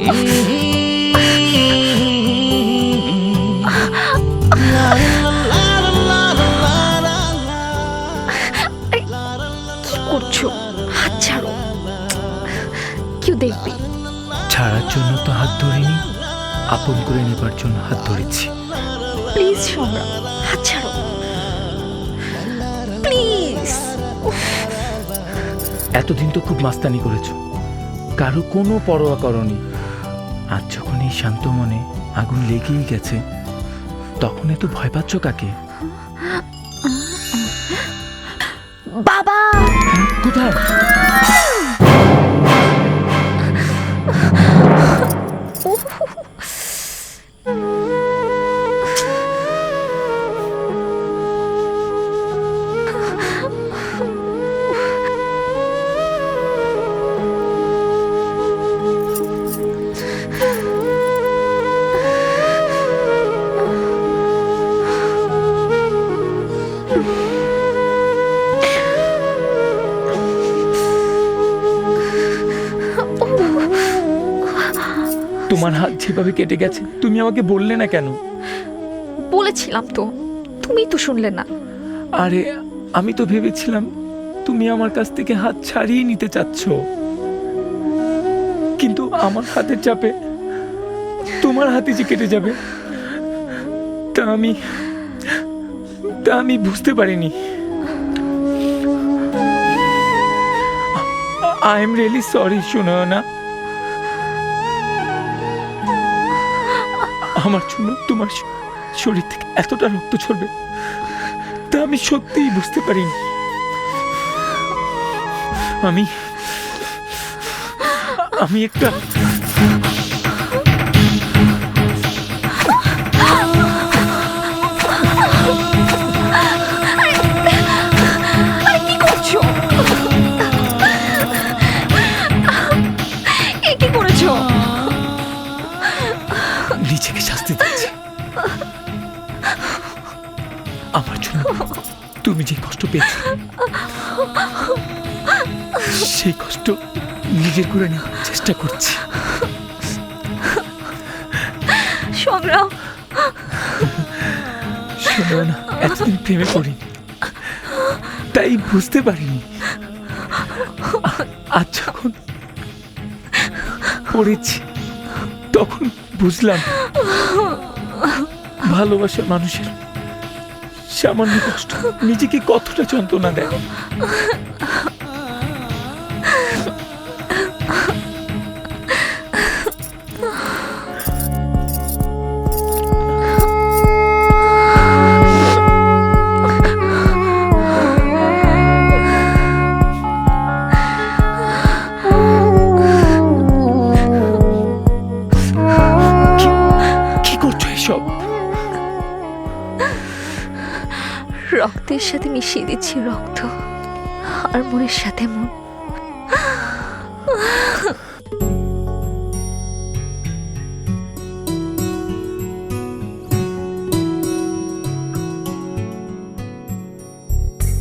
কি করছো? হাত ছাড়ো, কেউ দেখবে। ছাড়ার জন্য তো হাত ধরিনি, আপন করে নেবার জন্য হাত ধরেছি। প্লিজ সম্রাট, হাত ছাড়ো প্লিজ। এতদিন তো খুব মাস্তানি করেছো, কারো কোনো পরোয়া করনি। আজ যখন এই শান্ত মনে আগুন লেগেই গেছে, তখন এত ভয় পাচ্ছ কাকে? বাবা কোথায়? তোমার হাত যেভাবে কেটে গেছে, তুমি আমাকে বললে না কেন? বলেছিলাম তো, তুমি তো শুনলে না। আরে আমি তো ভেবেছিলাম তুমি আমার কাছ থেকে হাত ছাড়িয়ে নিতে চাচ্ছ, কিন্তু আমার হাতের চাপে তোমার হাতে যে কেটে যাবে তা আমি বুঝতে পারিনি। I am really sorry Sunayana. আমার জন্য তোমার শরীর থেকে এতটা রক্ত ঝরবে তা আমি সত্যিই বুঝতে পারিনি। আমি একটা কি করছো? এ কি করেছো? নিজেকে শাস্তি দিচ্ছি। আমার জন্য তুমি যে কষ্ট পেয়েছো, সেই কষ্ট নিজের করে নেওয়ার চেষ্টা করছি। সম্রাট, শোনো না, এতদিন প্রেমে পড়িনি, তাই বুঝতে পারিনি। আজ যখন পড়েছি তখন বুঝলাম ভালোবাসার মানুষের সামান্য কষ্ট নিজেকে কতটা যন্ত্রণা দেয়। রক্তের সাথে মিশিয়ে দিচ্ছি রক্ত, আর মনের সাথে মন।